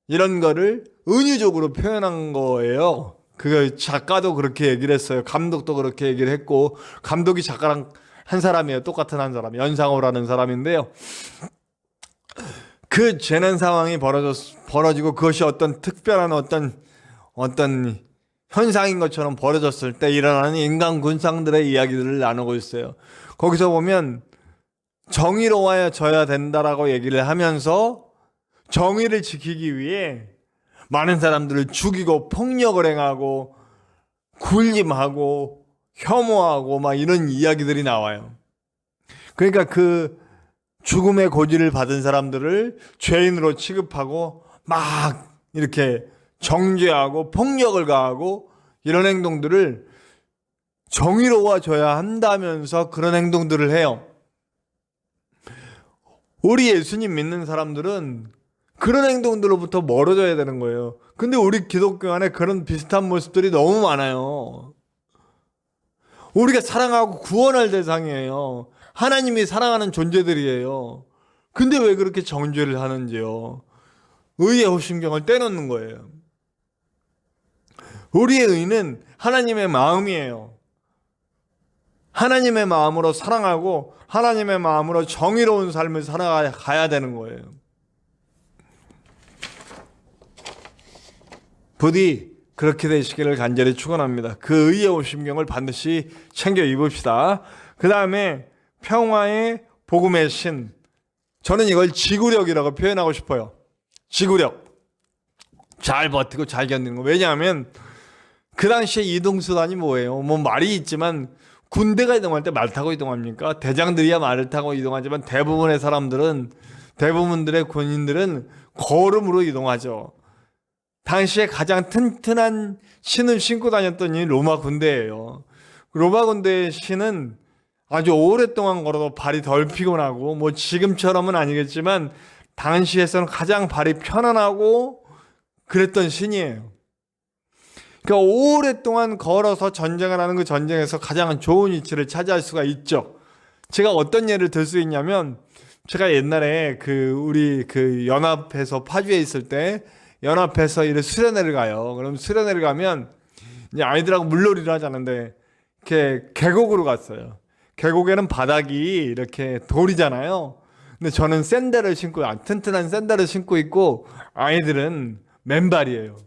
이런 거를 은유적으로 표현한 거예요. 그 작가도 그렇게 얘기를 했어요. 감독도 그렇게 얘기를 했고, 감독이 작가랑 한 사람이에요. 똑같은 한 사람. 연상호라는 사람인데요. 그 재난 상황이 벌어지고 그것이 어떤 특별한 어떤 현상인 것처럼 벌어졌을 때 일어나는 인간 군상들의 이야기들을 나누고 있어요. 거기서 보면 정의로워져야 된다라고 얘기를 하면서 정의를 지키기 위해 많은 사람들을 죽이고 폭력을 행하고 굴림하고 혐오하고 막 이런 이야기들이 나와요. 그러니까 그 죽음의 고지를 받은 사람들을 죄인으로 취급하고 막 이렇게 정죄하고 폭력을 가하고 이런 행동들을 정의로워져야 한다면서 그런 행동들을 해요. 우리 예수님 믿는 사람들은 그런 행동들로부터 멀어져야 되는 거예요. 근데 우리 기독교 안에 그런 비슷한 모습들이 너무 많아요. 우리가 사랑하고 구원할 대상이에요. 하나님이 사랑하는 존재들이에요. 근데 왜 그렇게 정죄를 하는지요? 의의 호심경을 떼놓는 거예요. 우리의 의는 하나님의 마음이에요. 하나님의 마음으로 사랑하고 하나님의 마음으로 정의로운 삶을 살아가야 되는 거예요. 부디 그렇게 되시기를 간절히 축원합니다. 그 의의 호심경을 반드시 챙겨 입읍시다. 그 다음에 평화의 복음의 신. 저는 이걸 지구력이라고 표현하고 싶어요. 지구력. 잘 버티고 잘 견디는 거. 왜냐하면 그 당시에 이동수단이 뭐예요? 뭐 말이 있지만 군대가 이동할 때 말 타고 이동합니까? 대장들이야 말을 타고 이동하지만 대부분들의 군인들은 걸음으로 이동하죠. 당시에 가장 튼튼한 신을 신고 다녔던 이 로마 군대예요. 로마 군대의 신은 아주 오랫동안 걸어도 발이 덜 피곤하고 뭐 지금처럼은 아니겠지만 당시에서는 가장 발이 편안하고 그랬던 신이에요. 그러니까 오랫동안 걸어서 전쟁을 하는 그 전쟁에서 가장 좋은 위치를 차지할 수가 있죠. 제가 어떤 예를 들 수 있냐면 제가 옛날에 우리 연합에서 파주에 있을 때 연합해서 이렇게 수련회를 가요. 그럼 수련회를 가면 이제 아이들하고 물놀이를 하자는데 이렇게 계곡으로 갔어요. 계곡에는 바닥이 이렇게 돌이잖아요. 근데 저는 튼튼한 샌들을 신고 있고 아이들은 맨발이에요.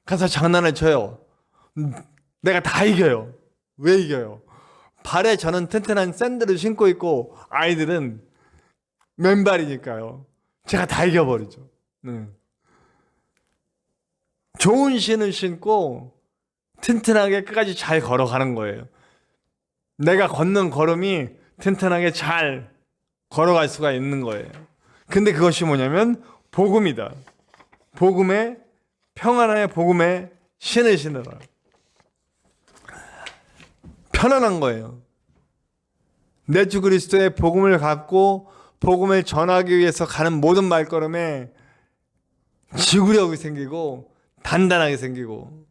가서 장난을 쳐요. 내가 다 이겨요. 왜 이겨요? 발에 저는 튼튼한 샌들을 신고 있고 아이들은 맨발이니까요. 제가 다 이겨버리죠. 네. 좋은 신을 신고 튼튼하게 끝까지 잘 걸어가는 거예요. 내가 걷는 걸음이 튼튼하게 잘 걸어갈 수가 있는 거예요. 근데 그것이 뭐냐면 복음이다. 복음의 평안의 복음의 신을 신으라. 편안한 거예요. 내 주 그리스도의 복음을 갖고 복음을 전하기 위해서 가는 모든 발걸음에 지구력이 생기고 단단하게 생기고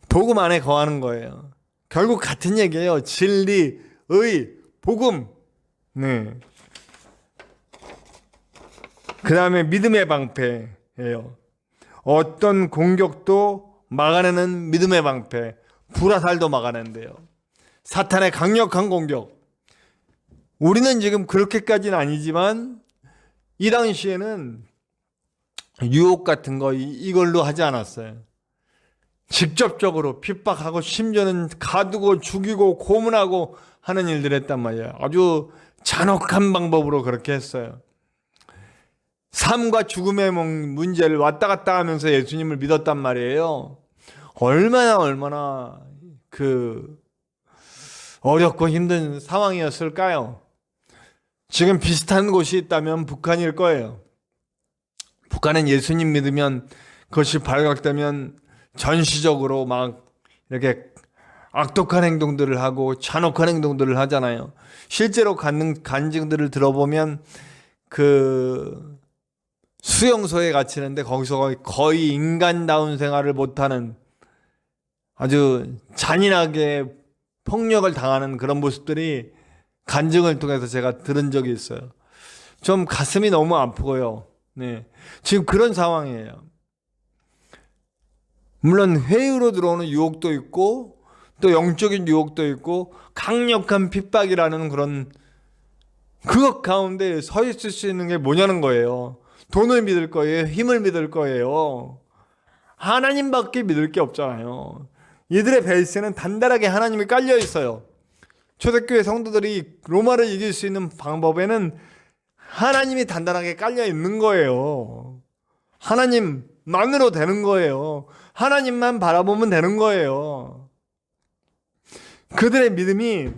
복음 안에 거하는 거예요. 결국 같은 얘기예요. 진리, 의, 복음. 네. 그 다음에 믿음의 방패예요. 어떤 공격도 막아내는 믿음의 방패. 불화살도 막아낸대요. 사탄의 강력한 공격. 우리는 지금 그렇게까지는 아니지만 이 당시에는 유혹 같은 거 이걸로 하지 않았어요. 직접적으로 핍박하고 심지어는 가두고 죽이고 고문하고 하는 일들을 했단 말이에요. 아주 잔혹한 방법으로 그렇게 했어요. 삶과 죽음의 문제를 왔다 갔다 하면서 예수님을 믿었단 말이에요. 얼마나 그 어렵고 힘든 상황이었을까요? 지금 비슷한 곳이 있다면 북한일 거예요. 북한은 예수님 믿으면 그것이 발각되면 전시적으로 막 이렇게 악독한 행동들을 하고 잔혹한 행동들을 하잖아요. 실제로 갖는 간증들을 들어보면 그 수용소에 갇히는데 거기서 거의 인간다운 생활을 못하는 아주 잔인하게 폭력을 당하는 그런 모습들이 간증을 통해서 제가 들은 적이 있어요. 좀 가슴이 너무 아프고요. 네. 지금 그런 상황이에요. 물론 회유로 들어오는 유혹도 있고 또 영적인 유혹도 있고 강력한 핍박이라는 그런 그것 가운데 서 있을 수 있는 게 뭐냐는 거예요. 돈을 믿을 거예요. 힘을 믿을 거예요. 하나님밖에 믿을 게 없잖아요. 이들의 베이스는 단단하게 하나님이 깔려 있어요. 초대교회 성도들이 로마를 이길 수 있는 방법에는 하나님이 단단하게 깔려 있는 거예요. 하나님만으로 되는 거예요. 하나님만 바라보면 되는 거예요. 그들의 믿음이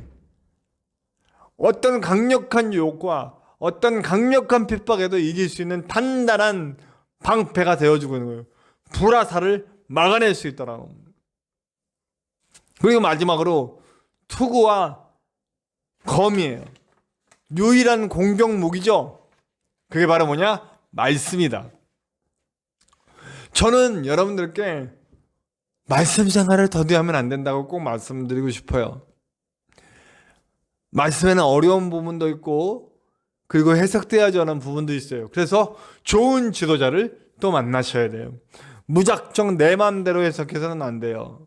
어떤 강력한 유혹과 어떤 강력한 핍박에도 이길 수 있는 단단한 방패가 되어주고 있는 거예요. 불화살을 막아낼 수 있더라고요. 그리고 마지막으로 투구와 검이에요. 유일한 공격 무기죠. 그게 바로 뭐냐? 말씀이다. 저는 여러분들께 말씀 생활을 더디하면 안 된다고 꼭 말씀드리고 싶어요. 말씀에는 어려운 부분도 있고 그리고 해석되어야지 하는 부분도 있어요. 그래서 좋은 지도자를 또 만나셔야 돼요. 무작정 내 마음대로 해석해서는 안 돼요.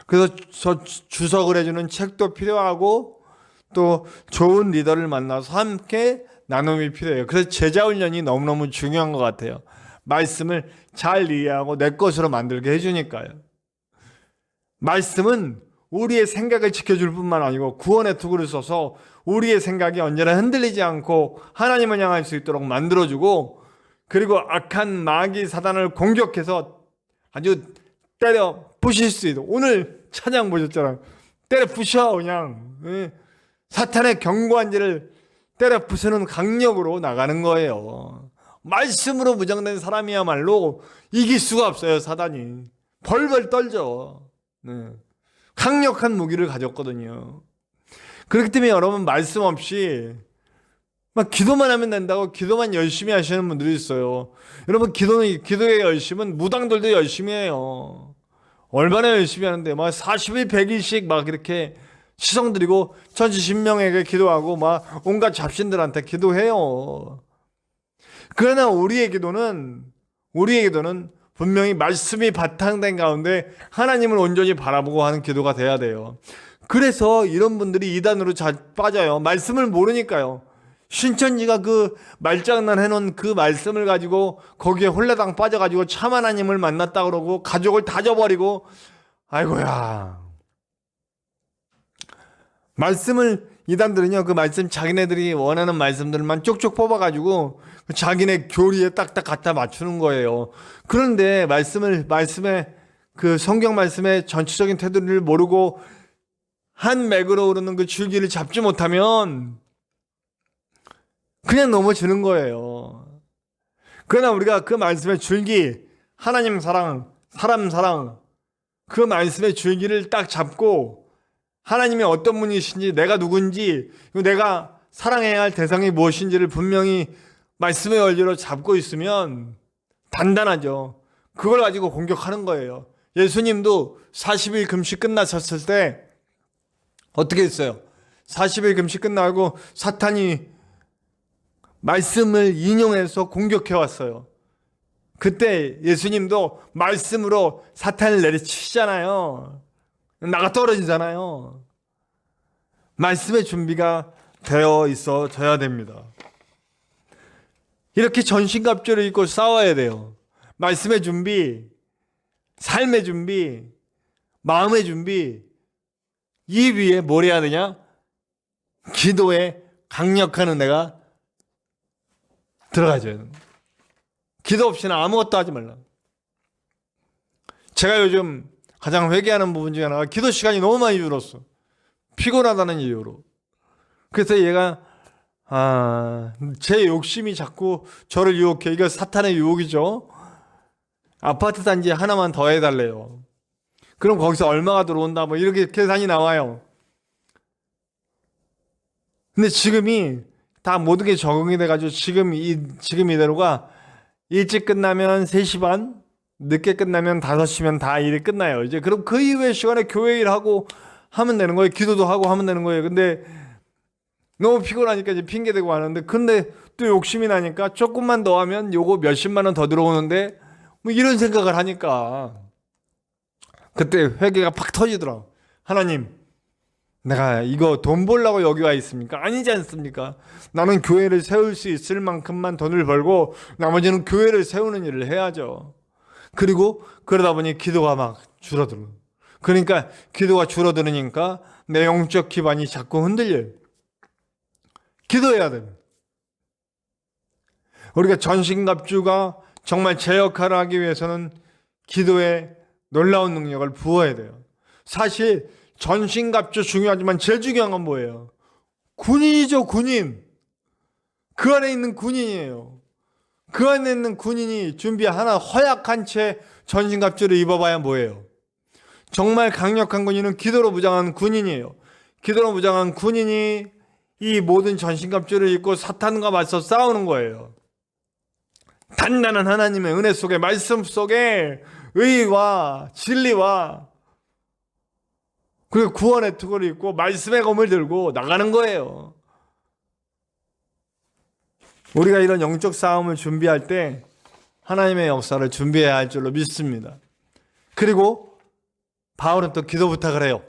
그래서 저 주석을 해주는 책도 필요하고 또 좋은 리더를 만나서 함께 나눔이 필요해요. 그래서 제자훈련이 너무너무 중요한 것 같아요. 말씀을 잘 이해하고 내 것으로 만들게 해주니까요. 말씀은 우리의 생각을 지켜줄 뿐만 아니고 구원의 투구를 써서 우리의 생각이 언제나 흔들리지 않고 하나님을 향할 수 있도록 만들어주고 그리고 악한 마귀 사단을 공격해서 아주 때려 부실 수 있도록 오늘 찬양 보셨잖아요. 때려 부셔 그냥 사탄의 견고한 죄를 때려 부수는 강력으로 나가는 거예요. 말씀으로 무장된 사람이야말로 이길 수가 없어요. 사단이 벌벌 떨죠. 강력한 무기를 가졌거든요. 그렇기 때문에 여러분 말씀 없이 막 기도만 하면 된다고 기도만 열심히 하시는 분들이 있어요. 여러분 기도의 열심은 무당들도 열심히 해요. 얼마나 열심히 하는데 막 40일 100일씩 막 이렇게 시성드리고 천지신명에게 기도하고 막 온갖 잡신들한테 기도해요. 그러나 우리의 기도는 분명히 말씀이 바탕된 가운데 하나님을 온전히 바라보고 하는 기도가 돼야 돼요. 그래서 이런 분들이 이단으로 빠져요. 말씀을 모르니까요. 신천지가 그 말장난 해놓은 그 말씀을 가지고 거기에 홀라당 빠져가지고 참 하나님을 만났다 그러고 가족을 다 져버리고 아이고야. 말씀을 이단들은요, 그 말씀 자기네들이 원하는 말씀들만 쪽쪽 뽑아가지고 자기네 교리에 딱딱 갖다 맞추는 거예요. 그런데 말씀의 그 성경 말씀의 전체적인 테두리를 모르고 한 맥으로 오르는 그 줄기를 잡지 못하면 그냥 넘어지는 거예요. 그러나 우리가 그 말씀의 줄기, 하나님 사랑, 사람 사랑, 그 말씀의 줄기를 딱 잡고 하나님이 어떤 분이신지, 내가 누군지, 내가 사랑해야 할 대상이 무엇인지를 분명히 말씀의 원리로 잡고 있으면 단단하죠. 그걸 가지고 공격하는 거예요. 예수님도 40일 금식 끝나셨을 때 어떻게 했어요? 40일 금식 끝나고 사탄이 말씀을 인용해서 공격해 왔어요. 그때 예수님도 말씀으로 사탄을 내리치시잖아요. 나가 떨어지잖아요. 말씀의 준비가 되어 있어져야 됩니다. 이렇게 전신갑주를 입고 싸워야 돼요. 말씀의 준비, 삶의 준비, 마음의 준비, 이 위에 뭘 해야 되냐? 기도에 강력한 은혜가 들어가줘요. 기도 없이는 아무것도 하지 말라. 제가 요즘 가장 회개하는 부분 중에 하나가 기도 시간이 너무 많이 줄었어. 피곤하다는 이유로. 그래서 얘가 제 욕심이 자꾸 저를 유혹해. 이거 사탄의 유혹이죠. 아파트 단지 하나만 더 해달래요. 그럼 거기서 얼마가 들어온다 뭐 이렇게 계산이 나와요. 근데 지금이 다 모든 게 적응이 돼가지고 지금 이대로가 일찍 끝나면 3시 반, 늦게 끝나면 5시면 다 일이 끝나요. 이제 그럼 그 이후의 시간에 교회 일하고 하면 되는 거예요. 기도도 하고 하면 되는 거예요. 근데 너무 피곤하니까 이제 핑계 대고 하는데, 근데 또 욕심이 나니까 조금만 더 하면 요거 몇십만 원 더 들어오는데 뭐 이런 생각을 하니까 그때 회개가 팍 터지더라. 하나님, 내가 이거 돈 벌려고 여기 와 있습니까? 아니지 않습니까? 나는 교회를 세울 수 있을 만큼만 돈을 벌고 나머지는 교회를 세우는 일을 해야죠. 그리고 그러다 보니 기도가 막 줄어들어. 그러니까 기도가 줄어들으니까 내 영적 기반이 자꾸 흔들려요. 기도해야 됩니다. 우리가 전신갑주가 정말 제 역할을 하기 위해서는 기도에 놀라운 능력을 부어야 돼요. 사실 전신갑주 중요하지만 제일 중요한 건 뭐예요? 군인이죠, 군인. 그 안에 있는 군인이에요. 그 안에 있는 군인이 준비하나 허약한 채 전신갑주를 입어봐야 뭐예요? 정말 강력한 군인은 기도로 무장한 군인이에요. 기도로 무장한 군인이 이 모든 전신갑주를 입고 사탄과 맞서 싸우는 거예요. 단단한 하나님의 은혜 속에, 말씀 속에 의와 진리와 그리고 구원의 투구를 입고 말씀의 검을 들고 나가는 거예요. 우리가 이런 영적 싸움을 준비할 때 하나님의 역사를 준비해야 할 줄로 믿습니다. 그리고 바울은 또 기도 부탁을 해요.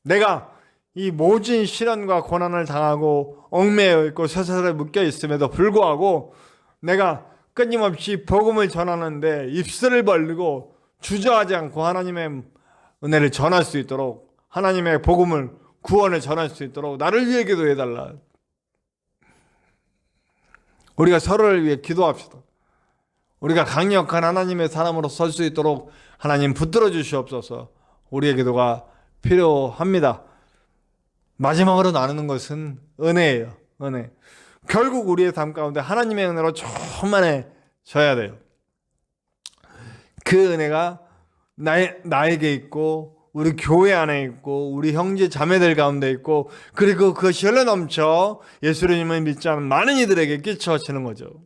내가 이 모진 시련과 고난을 당하고 얽매여 있고 쇠사슬에 묶여 있음에도 불구하고 내가 끊임없이 복음을 전하는데 입술을 벌리고 주저하지 않고 하나님의 은혜를 전할 수 있도록, 하나님의 복음을, 구원을 전할 수 있도록 나를 위해 기도해달라. 우리가 서로를 위해 기도합시다. 우리가 강력한 하나님의 사람으로 설 수 있도록 하나님 붙들어 주시옵소서. 우리의 기도가 필요합니다. 마지막으로 나누는 것은 은혜예요. 은혜. 결국 우리의 삶 가운데 하나님의 은혜로 충만해져야 돼요. 그 은혜가 나에게 있고 우리 교회 안에 있고 우리 형제 자매들 가운데 있고 그리고 그것이 흘러넘쳐 예수님을 믿지 않은 많은 이들에게 끼쳐지는 거죠.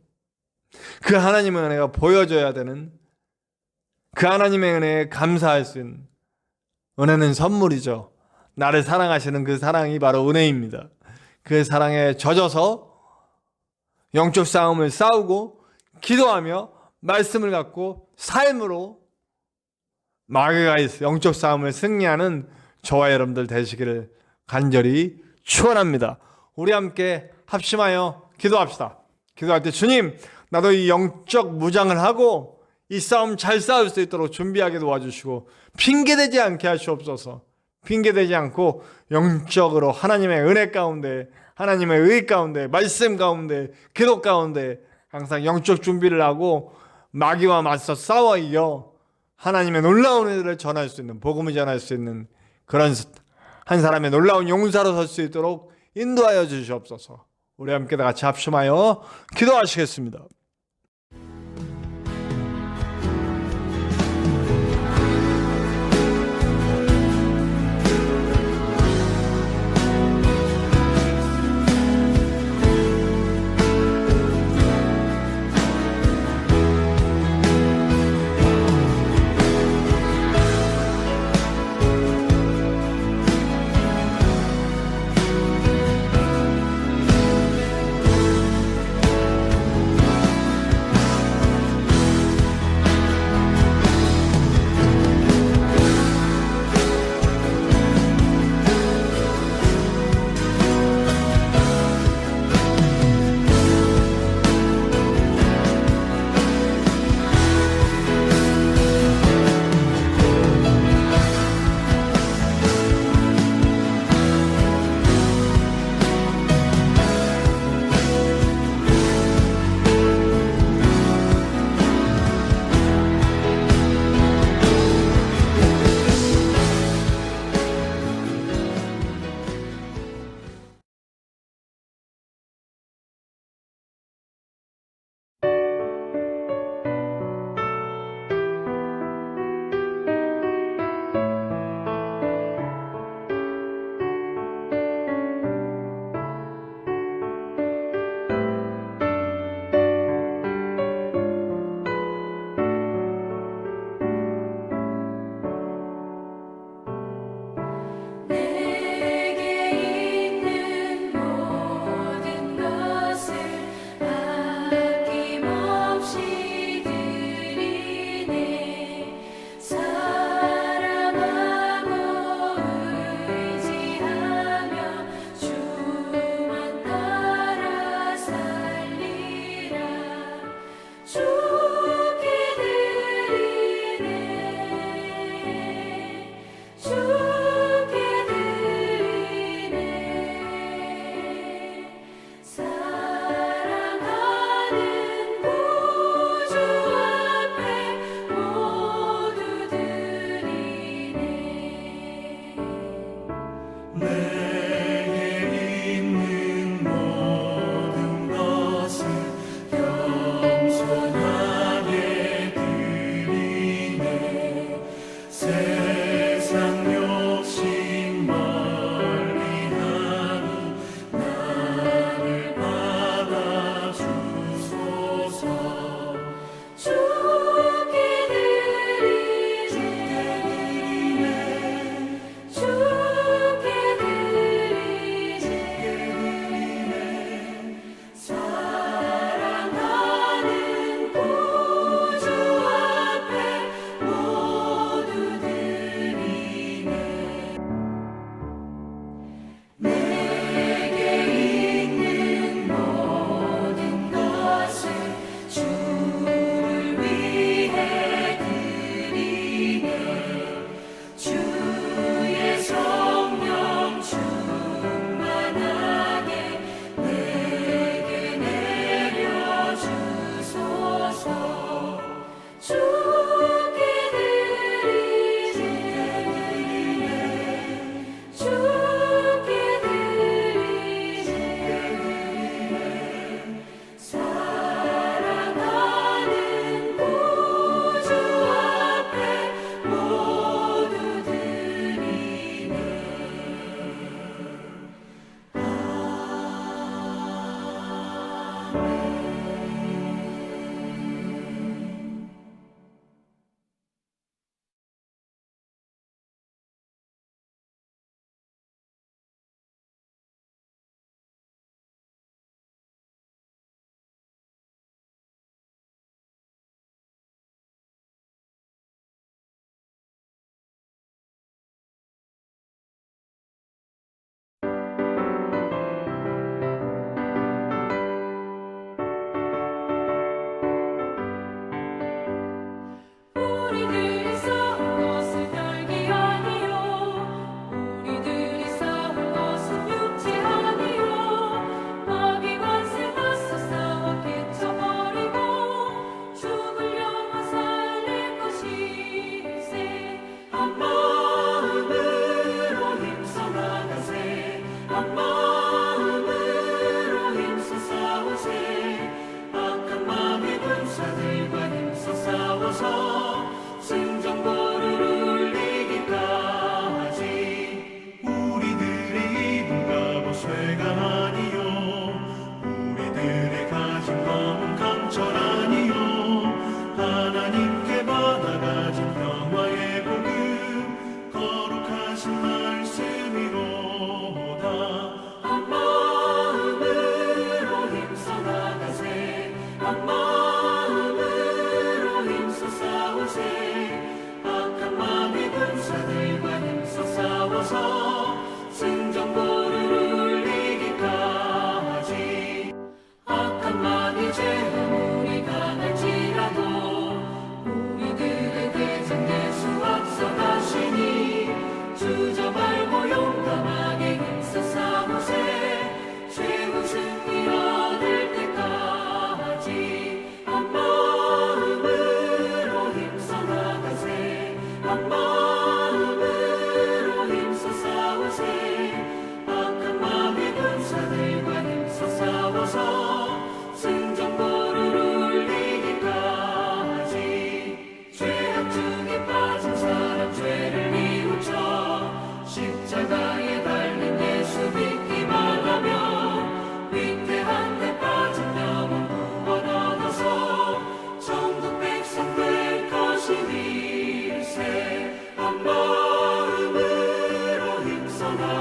그 하나님의 은혜가 보여져야 되는, 그 하나님의 은혜에 감사할 수 있는, 은혜는 선물이죠. 나를 사랑하시는 그 사랑이 바로 은혜입니다. 그 사랑에 젖어서 영적 싸움을 싸우고 기도하며 말씀을 갖고 삶으로 마귀가 영적 싸움을 승리하는 저와 여러분들 되시기를 간절히 축원합니다. 우리 함께 합심하여 기도합시다. 기도할 때 주님, 나도 이 영적 무장을 하고 이 싸움 잘 싸울 수 있도록 준비하게 도와주시고 핑계대지 않게 하시옵소서. 핑계대지 않고 영적으로 하나님의 은혜 가운데, 하나님의 의 가운데, 말씀 가운데, 기도 가운데 항상 영적 준비를 하고 마귀와 맞서 싸워 이겨 하나님의 놀라운 은혜를 전할 수 있는, 복음을 전할 수 있는 그런 한 사람의 놀라운 용사로 설 수 있도록 인도하여 주시옵소서. 우리 함께 다 같이 합심하여 기도하시겠습니다.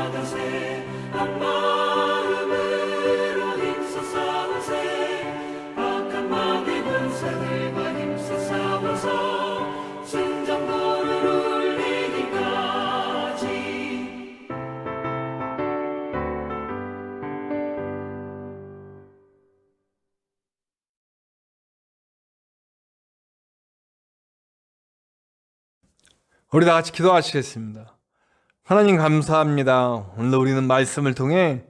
나가세 한 마음으로 힘써 싸우세 악한 마귀 군사들과 힘써 싸워서 승전보를 울리기까지. 우리 다 같이 기도하시겠습니다. 하나님 감사합니다. 오늘 우리는 말씀을 통해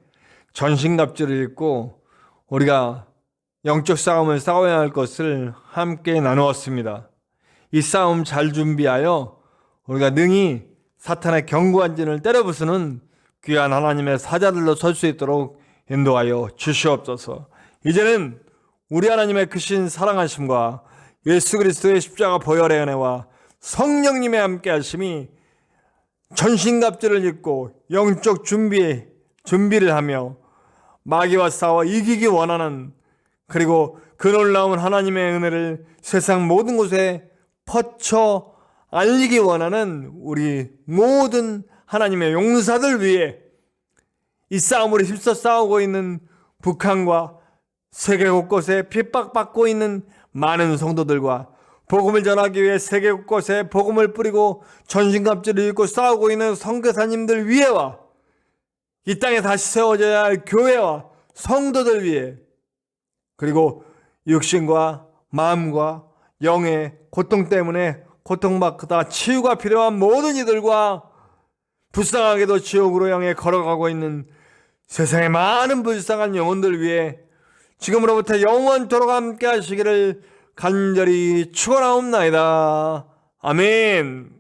전신갑주를 입고 우리가 영적 싸움을 싸워야 할 것을 함께 나누었습니다. 이 싸움 잘 준비하여 우리가 능히 사탄의 견고한 진을 때려 부수는 귀한 하나님의 사자들로 설 수 있도록 인도하여 주시옵소서. 이제는 우리 하나님의 크신 사랑하심과 예수 그리스도의 십자가 보혈의 은혜와 성령님의 함께 하심이 전신갑주를 입고 영적 준비를 하며 마귀와 싸워 이기기 원하는, 그리고 그 놀라운 하나님의 은혜를 세상 모든 곳에 퍼쳐 알리기 원하는 우리 모든 하나님의 용사들 위해 이 싸움으로 힘써 싸우고 있는 북한과 세계 곳곳에 핍박받고 있는 많은 성도들과 복음을 전하기 위해 세계 곳곳에 복음을 뿌리고 전신갑주를 입고 싸우고 있는 선교사님들 위에와 이 땅에 다시 세워져야 할 교회와 성도들 위해, 그리고 육신과 마음과 영의 고통 때문에 고통받다 치유가 필요한 모든 이들과 불쌍하게도 지옥으로 향해 걸어가고 있는 세상의 많은 불쌍한 영혼들 위해 지금으로부터 영원토록 함께 하시기를 간절히 축원하옵나이다. 아멘.